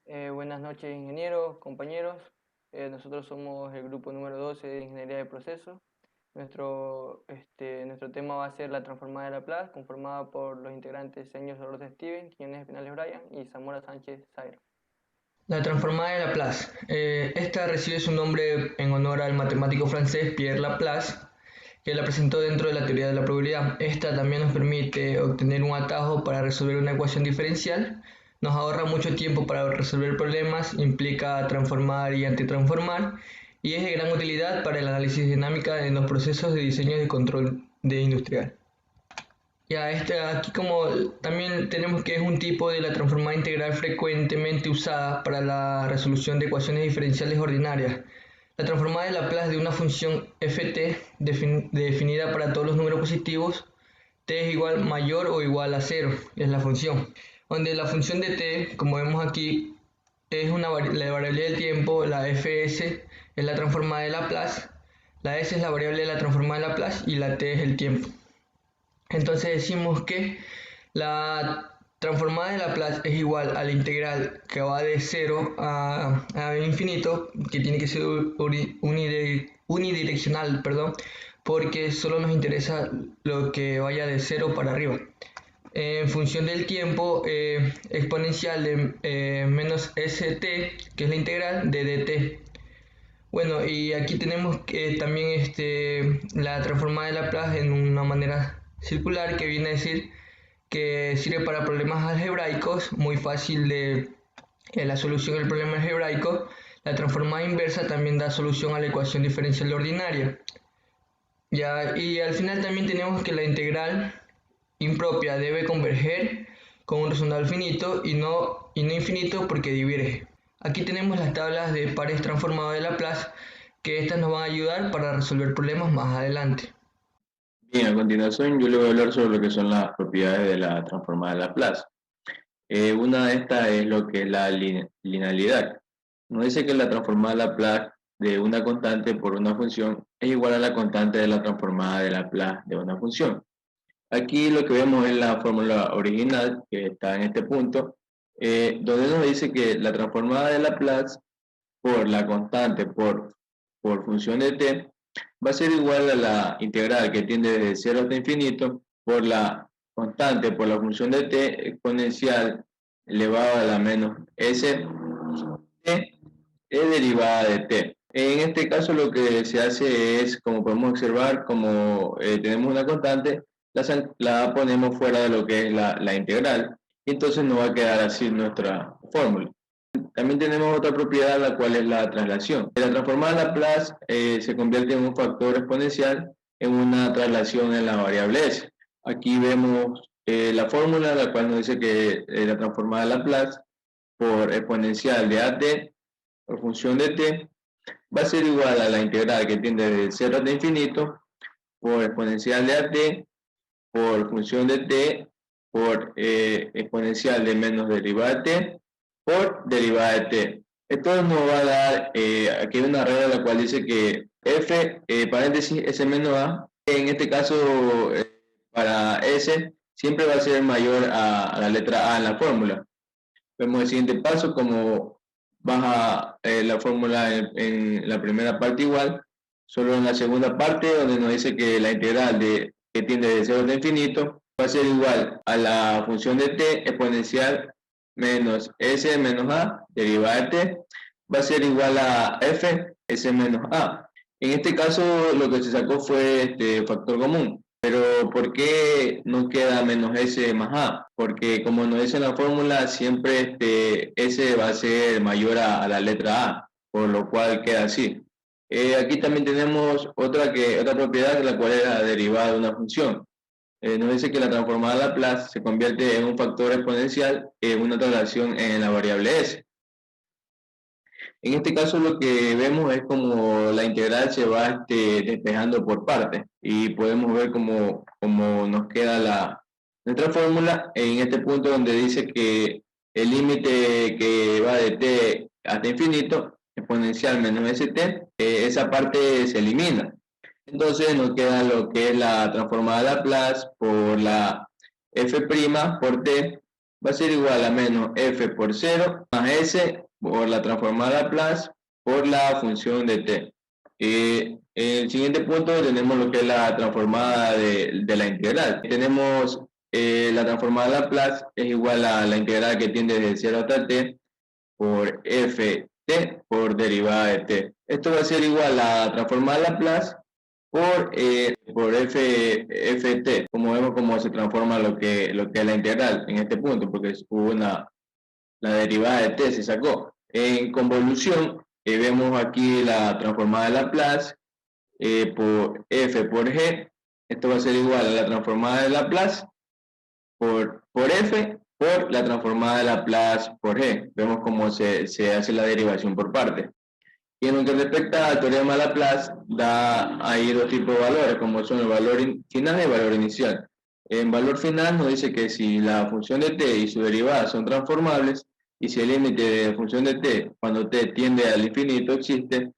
Buenas noches, ingenieros, compañeros. Nosotros somos el grupo número 12 de Ingeniería de Procesos. Nuestro tema va a ser la transformada de Laplace, conformada por los integrantes Señor Dolores Steven, Jiménez Espinales Bryan y Zamora Sánchez Zaira. La transformada de Laplace. Esta recibe su nombre en honor al matemático francés Pierre Laplace, que la presentó dentro de la teoría de la probabilidad. Esta también nos permite obtener un atajo para resolver una ecuación diferencial, nos ahorra mucho tiempo para resolver problemas, implica transformar y antitransformar, y es de gran utilidad para el análisis dinámica en los procesos de diseño y control de industrial. Ya, aquí como también tenemos que es un tipo de la transformada integral frecuentemente usada para la resolución de ecuaciones diferenciales ordinarias. La transformada de Laplace de una función ft definida para todos los números positivos, t es igual mayor o igual a 0, es la función. Donde la función de t, como vemos aquí, es la variable del tiempo, la fs es la transformada de Laplace, la s es la variable de la transformada de Laplace y la t es el tiempo. Entonces decimos que la transformada de Laplace es igual a la integral que va de 0 a infinito, que tiene que ser unidireccional, perdón, porque solo nos interesa lo que vaya de 0 para arriba. En función del tiempo exponencial de menos st, que es la integral de dt. Bueno, y aquí tenemos también la transformada de Laplace en una manera circular, que viene a decir que sirve para problemas algebraicos, muy fácil de la solución del problema algebraico. La transformada inversa también da solución a la ecuación diferencial ordinaria. Ya, y al final también tenemos que la integral impropia debe converger con un resultado finito y no infinito porque diverge. Aquí tenemos las tablas de pares transformados de Laplace, que estas nos van a ayudar para resolver problemas más adelante. Bien, a continuación yo le voy a hablar sobre lo que son las propiedades de la transformada de Laplace. Una de estas es lo que es la linealidad. Nos dice que la transformada de Laplace de una constante por una función es igual a la constante de la transformada de Laplace de una función. Aquí lo que vemos es la fórmula original que está en este punto, donde nos dice que la transformada de Laplace por la constante por función de t va a ser igual a la integral que tiende desde 0 hasta infinito por la constante por la función de t exponencial elevado a la menos s t e derivada de t. En este caso lo que se hace es, como podemos observar, como tenemos una constante, la ponemos fuera de lo que es la integral, y entonces nos va a quedar así nuestra fórmula. También tenemos otra propiedad, la cual es la traslación. La transformada de Laplace se convierte en un factor exponencial en una traslación en la variable s. Aquí vemos la fórmula, la cual nos dice que la transformada de Laplace por exponencial de at por función de t va a ser igual a la integral que tiende de 0 hasta infinito por exponencial de at por función de t por exponencial de menos derivada de t por derivada de t. Esto nos va a dar, aquí hay una regla la cual dice que f, paréntesis, s menos a, en este caso para s, siempre va a ser mayor a la letra a en la fórmula. Vemos el siguiente paso, como baja la fórmula en la primera parte igual, solo en la segunda parte donde nos dice que la integral que tiende de 0 a infinito va a ser igual a la función de t exponencial menos s menos a derivada de t, va a ser igual a f s menos a. En este caso lo que se sacó fue este factor común. Pero ¿por qué no queda menos s más a? Porque como nos dice la fórmula, siempre s va a ser mayor a la letra a, por lo cual queda así. Aquí también tenemos otra propiedad, la cual es la derivada de una función. Nos dice que la transformada de Laplace se convierte en un factor exponencial en una traslación en la variable s. En este caso lo que vemos es como la integral se va despejando por partes y podemos ver cómo nos queda nuestra fórmula en este punto donde dice que el límite que va de t hasta infinito, exponencial menos st, esa parte se elimina. Entonces nos queda lo que es la transformada de Laplace por la f' por t va a ser igual a menos f por 0 más s por la transformada Laplace por la función de t. En el siguiente punto tenemos lo que es la transformada de la integral. Tenemos la transformada Laplace es igual a la integral que tiende desde 0 hasta t por ft por derivada de t. Esto va a ser igual a la transformada Laplace por ft, como vemos cómo se transforma lo que es la integral en este punto, porque hubo la derivada de t se sacó. En convolución, vemos aquí la transformada de Laplace por f por g. Esto va a ser igual a la transformada de Laplace por f por la transformada de Laplace por g. Vemos cómo se hace la derivación por parte. Y en lo que respecta al teorema de Laplace, da ahí dos tipos de valores, como son el valor final y el valor inicial. En valor final nos dice que si la función de t y su derivada son transformables, y si el límite de la función de t, cuando t tiende al infinito, existe,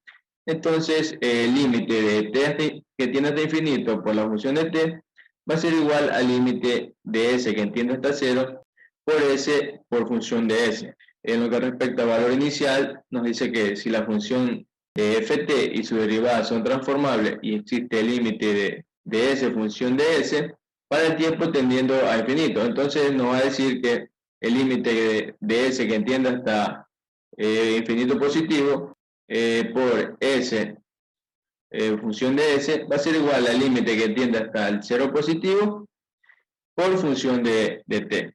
entonces el límite de t que tiende hasta infinito por la función de t va a ser igual al límite de s que tiende hasta 0 por s por función de s. En lo que respecta al valor inicial, nos dice que si la función de ft y su derivada son transformables y existe el límite de s función de s para el tiempo tendiendo a infinito. Entonces nos va a decir que el límite de s que tiende hasta infinito positivo por s función de s va a ser igual al límite que tiende hasta el 0 positivo por función de t.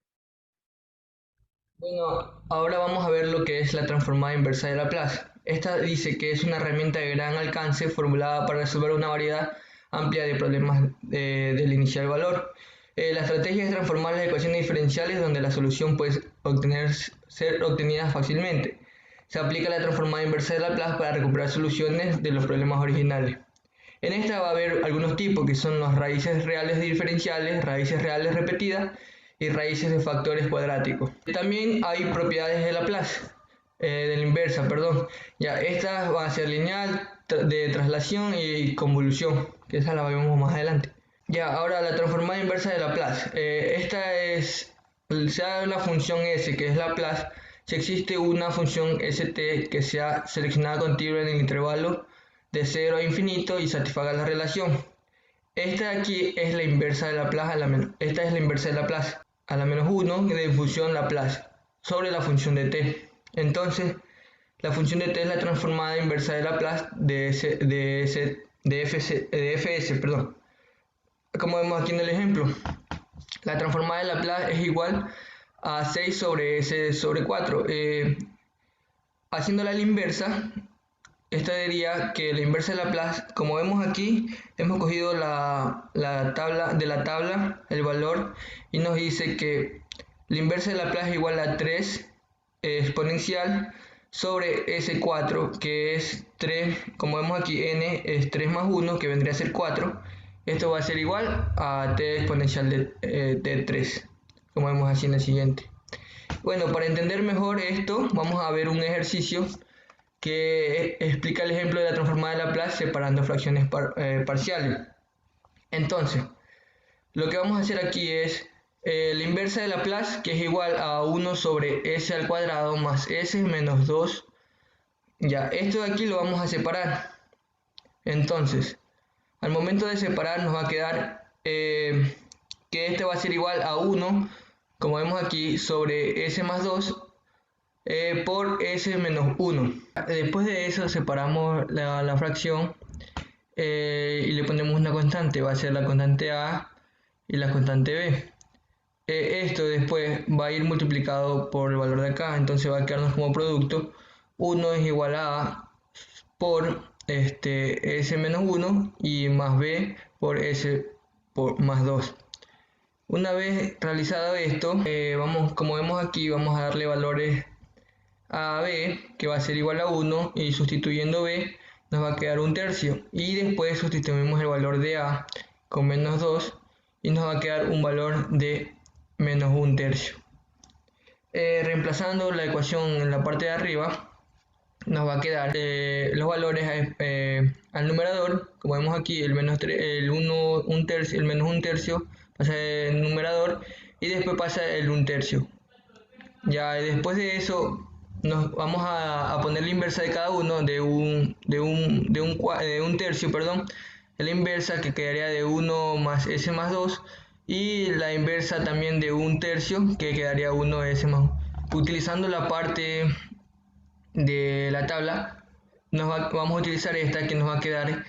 Bueno, ahora vamos a ver lo que es la transformada inversa de Laplace. Esta dice que es una herramienta de gran alcance formulada para resolver una variedad amplia de problemas del inicial valor. La estrategia es transformar las ecuaciones diferenciales donde la solución puede ser obtenida fácilmente. Se aplica la transformada inversa de Laplace para recuperar soluciones de los problemas originales. En esta va a haber algunos tipos que son las raíces reales diferenciales, raíces reales repetidas y raíces de factores cuadráticos. También hay propiedades de Laplace, de la inversa, perdón. Ya, estas van a ser lineal, de traslación y convolución, que esa la vemos más adelante. Ya, ahora la transformada inversa de Laplace. Sea la función s, que es Laplace, si existe una función st que sea seleccionada continua en el intervalo de 0 a infinito y satisfaga la relación. Esta de aquí es la inversa de Laplace esta es la inversa de Laplace a la menos 1 de función Laplace sobre la función de t. Entonces, la función de t es la transformada inversa de Laplace de fs, perdón. Como vemos aquí en el ejemplo, la transformada de Laplace es igual a 6 sobre s sobre 4. Haciéndola a la inversa, esta diría que la inversa de Laplace, como vemos aquí, hemos cogido la tabla, el valor, y nos dice que la inversa de Laplace es igual a 3 exponencial sobre S4, que es 3, como vemos aquí, n es 3 más 1, que vendría a ser 4. Esto va a ser igual a t exponencial de 3, como vemos así en el siguiente. Bueno, para entender mejor esto, vamos a ver un ejercicio que explica el ejemplo de la transformada de Laplace separando fracciones parciales. Entonces, lo que vamos a hacer aquí es la inversa de Laplace, que es igual a 1 sobre s al cuadrado más s menos 2. Ya, esto de aquí lo vamos a separar. Entonces, al momento de separar nos va a quedar que este va a ser igual a 1, como vemos aquí, sobre s más 2 por s menos 1. Después de eso separamos la fracción y le ponemos una constante. Va a ser la constante a y la constante b. Esto después va a ir multiplicado por el valor de acá, entonces va a quedarnos como producto 1 es igual a por s menos 1 y más b por s más 2. Una vez realizado esto, como vemos aquí, vamos a darle valores a b, que va a ser igual a 1, y sustituyendo b nos va a quedar 1/3, y después sustituimos el valor de a con menos 2 y nos va a quedar un valor de menos 1/3. Reemplazando la ecuación en la parte de arriba, nos va a quedar los valores al numerador, como vemos aquí, el menos 3, el 1/3, el menos 1/3 pasa el numerador y después pasa el 1/3. Ya después de eso nos vamos a poner la inversa de cada uno de un tercio, perdón, la inversa que quedaría de uno más s más 2 y la inversa también de un tercio que quedaría uno s más 1. Utilizando la parte de la tabla vamos a utilizar esta que nos va a quedar,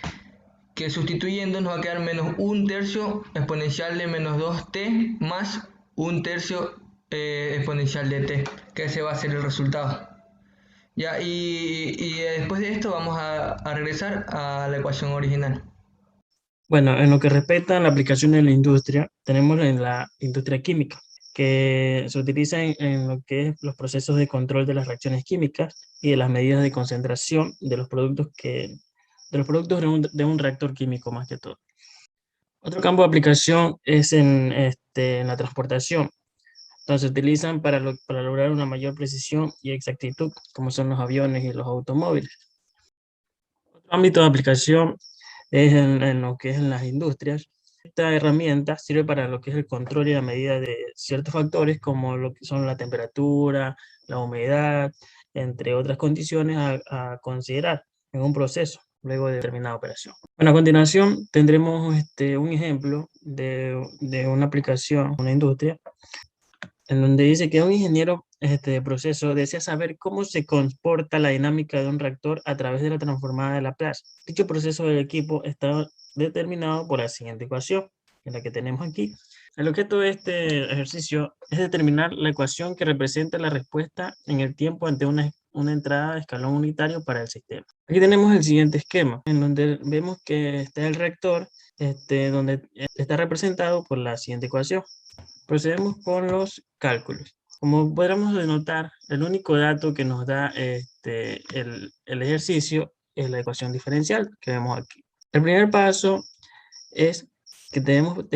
que sustituyendo nos va a quedar menos un tercio exponencial de menos 2t más un tercio exponencial de t, que ese va a ser el resultado. Ya, y después de esto vamos a regresar a la ecuación original. Bueno, en lo que respecta a la aplicación en la industria, tenemos en la industria química, que se utiliza en lo que es los procesos de control de las reacciones químicas y de las medidas de concentración de los productos de un reactor químico más que todo. Otro campo de aplicación es en la transportación. Entonces se utilizan para lograr una mayor precisión y exactitud, como son los aviones y los automóviles. Otro ámbito de aplicación es en lo que es en las industrias. Esta herramienta sirve para lo que es el control y la medida de ciertos factores como lo que son la temperatura, la humedad, entre otras condiciones a considerar en un proceso luego de determinada operación. Bueno, a continuación tendremos un ejemplo de una aplicación, una industria, en donde dice que un ingeniero de proceso desea saber cómo se comporta la dinámica de un reactor a través de la transformada de Laplace. Dicho proceso del equipo está determinado por la siguiente ecuación, en la que tenemos aquí. El objeto de este ejercicio es determinar la ecuación que representa la respuesta en el tiempo ante una entrada de escalón unitario para el sistema. Aquí tenemos el siguiente esquema, en donde vemos que está el reactor, donde está representado por la siguiente ecuación. Procedemos con los cálculos. Como podremos denotar, el único dato que nos da el ejercicio es la ecuación diferencial que vemos aquí. El primer paso es que debemos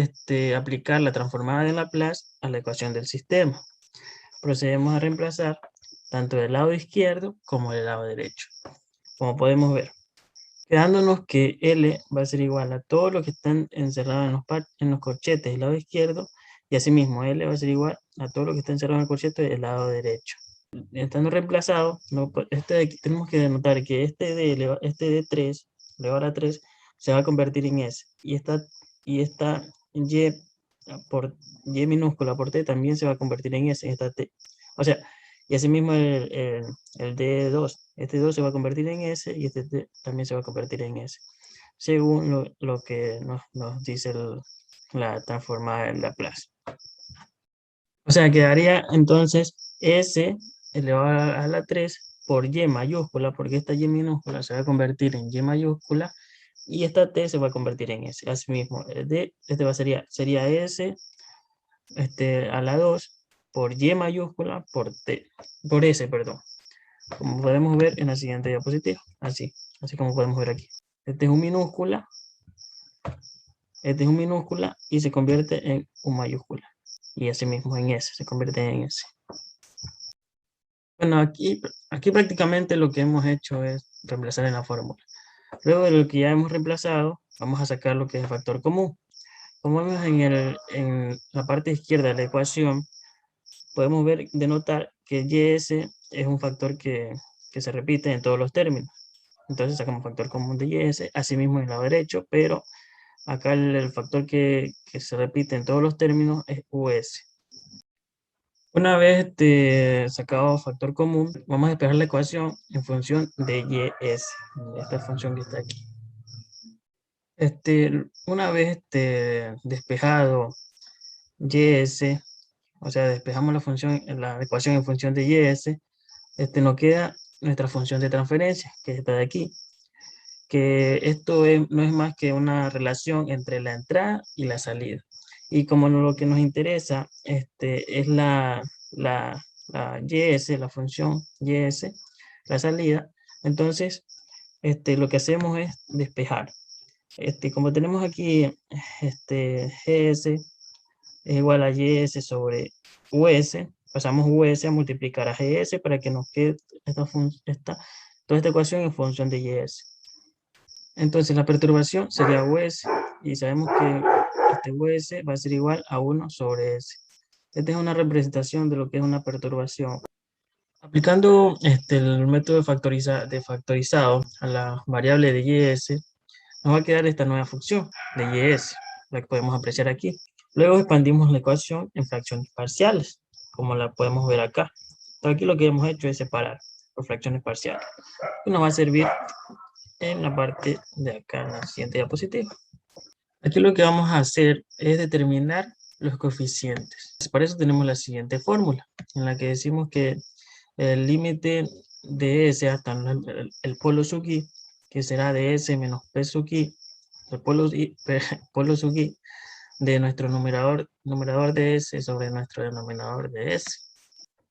aplicar la transformada de Laplace a la ecuación del sistema. Procedemos a reemplazar tanto el lado izquierdo como el lado derecho. Como podemos ver, quedándonos que L va a ser igual a todo lo que están encerrados en los corchetes del lado izquierdo, y asimismo L va a ser igual a todo lo que está encerrado en el corchete del lado derecho. Estando reemplazado, tenemos que denotar que este de 3 elevado a 3 se va a convertir en S, y esta Y por Y minúscula por T también se va a convertir en S, en esta T. O sea, y asimismo el D2, este 2 se va a convertir en S y este T también se va a convertir en S, según lo que nos dice la transformada de Laplace. O sea, quedaría entonces S elevado a la 3 por Y mayúscula, porque esta Y minúscula se va a convertir en Y mayúscula y esta T se va a convertir en S. Asimismo, sería S a la 2 por Y mayúscula por S, perdón. Como podemos ver en la siguiente diapositiva. Así como podemos ver aquí. Este es un minúscula y se convierte en un mayúscula. Y así mismo en S, se convierte en S. Bueno, aquí prácticamente lo que hemos hecho es reemplazar en la fórmula. Luego de lo que ya hemos reemplazado, vamos a sacar lo que es el factor común. Como vemos en la parte izquierda de la ecuación, podemos denotar que YS es un factor que se repite en todos los términos. Entonces sacamos factor común de YS, asimismo en el lado derecho, pero acá el factor que se repite en todos los términos es US. Una vez sacado factor común, vamos a despejar la ecuación en función de YS, esta función que está aquí. Una vez despejado YS, o sea, despejamos la ecuación en función de YS, nos queda nuestra función de transferencia, que está de aquí, que esto no es más que una relación entre la entrada y la salida. Y como lo que nos interesa es la YS, la función YS, la salida, entonces lo que hacemos es despejar. Como tenemos aquí GS es igual a YS sobre US, pasamos US a multiplicar a GS para que nos quede toda esta ecuación en función de YS. Entonces la perturbación sería US y sabemos que US va a ser igual a 1 sobre S. Esta es una representación de lo que es una perturbación. Aplicando el método de factorizado a la variable de y(s), nos va a quedar esta nueva función de y(s), la que podemos apreciar aquí. Luego expandimos la ecuación en fracciones parciales, como la podemos ver acá. Entonces aquí lo que hemos hecho es separar por fracciones parciales. Y nos va a servir en la parte de acá, en la siguiente diapositiva. Aquí lo que vamos a hacer es determinar los coeficientes. Para eso tenemos la siguiente fórmula, en la que decimos que el límite de S hasta el polo sub i, que será de S menos P sub i, el polo sub i de nuestro numerador de S sobre nuestro denominador de S.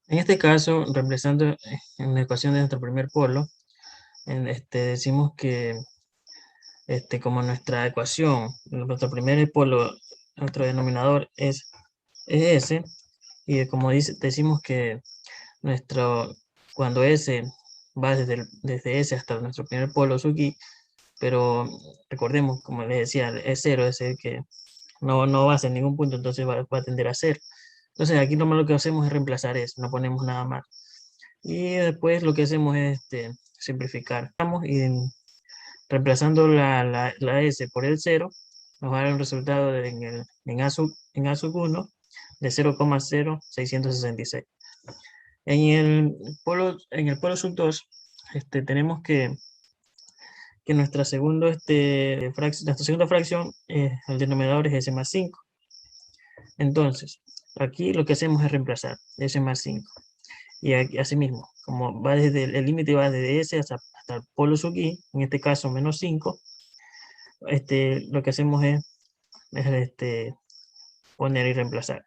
En este caso, reemplazando en la ecuación de nuestro primer polo, decimos que como nuestra ecuación, nuestro primer polo, nuestro denominador es S, y como decimos que cuando S va desde S hasta nuestro primer polo sub i, pero recordemos, como les decía, es 0, es el que no va a ser ningún punto, entonces va a tender a 0. Entonces aquí lo que hacemos es reemplazar eso, no ponemos nada más. Y después lo que hacemos es simplificar. Y reemplazando la S por el 0, nos va a dar un resultado en A sub 1 de 0,0666. En el polo sub 2, tenemos que nuestra segunda fracción, el denominador es S más 5. Entonces, aquí lo que hacemos es reemplazar S más 5. Y aquí, asimismo, como va desde el límite va desde S hasta el polo sub i, en este caso menos 5, lo que hacemos es poner y reemplazar.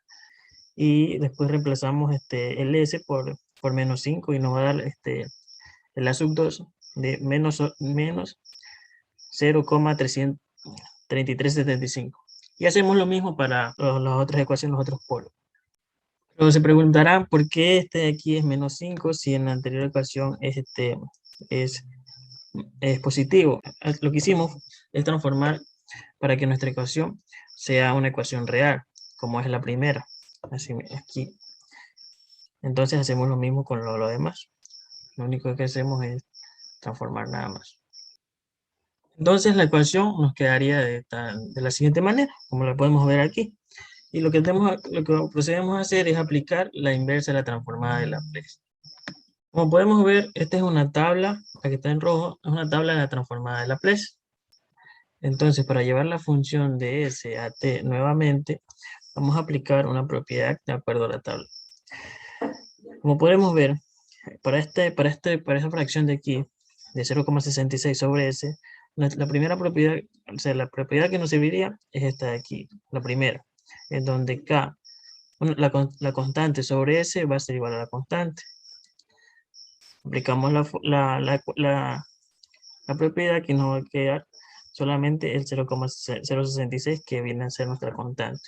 Y después reemplazamos el S por menos 5 y nos va a dar el A sub 2 de menos 0,3375. Y hacemos lo mismo para las otras ecuaciones, los otros polos. Pero se preguntarán por qué este de aquí es menos 5 si en la anterior ecuación es positivo. Lo que hicimos es transformar para que nuestra ecuación sea una ecuación real, como es la primera. Así aquí. Entonces hacemos lo mismo con lo demás. Lo único que hacemos es transformar nada más. Entonces la ecuación nos quedaría de la siguiente manera, como la podemos ver aquí. Y lo que procedemos a hacer es aplicar la inversa de la transformada de Laplace. Como podemos ver, esta es una tabla, la que está en rojo, es una tabla de la transformada de Laplace. Entonces, para llevar la función de S a t nuevamente, vamos a aplicar una propiedad de acuerdo a la tabla. Como podemos ver, para esa fracción de aquí, de 0,66 sobre S, la primera propiedad, o sea, la propiedad que nos serviría es esta de aquí, la primera, en donde K, la constante sobre S va a ser igual a la constante. Aplicamos la propiedad que nos va a quedar solamente el 0,066, que viene a ser nuestra constante.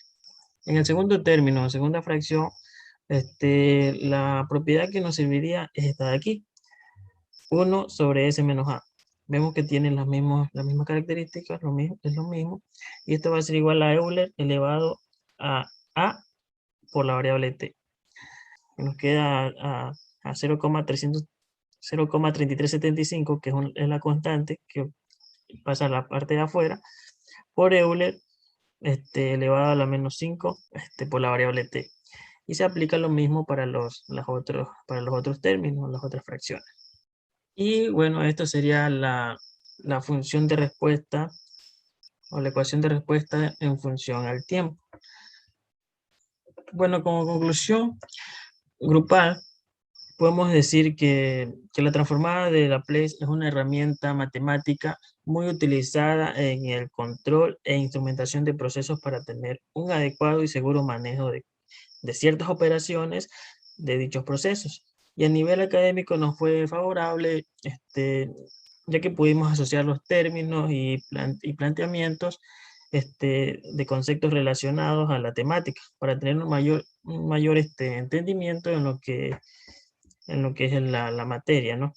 En el segundo término, segunda fracción, la propiedad que nos serviría es esta de aquí, 1 sobre S menos A. Vemos que tienen las mismas características, es lo mismo, y esto va a ser igual a Euler elevado a A por la variable t. Nos queda a 0,3375, que es la constante que pasa a la parte de afuera, por Euler elevado a la menos 5 por la variable t. Y se aplica lo mismo para los otros términos, las otras fracciones. Y bueno, esto sería la función de respuesta o la ecuación de respuesta en función al tiempo. Bueno, como conclusión grupal, podemos decir que la transformada de Laplace es una herramienta matemática muy utilizada en el control e instrumentación de procesos para tener un adecuado y seguro manejo de ciertas operaciones de dichos procesos. Y a nivel académico nos fue favorable, ya que pudimos asociar los términos y planteamientos de conceptos relacionados a la temática, para tener un mayor entendimiento en lo que es la materia, ¿no?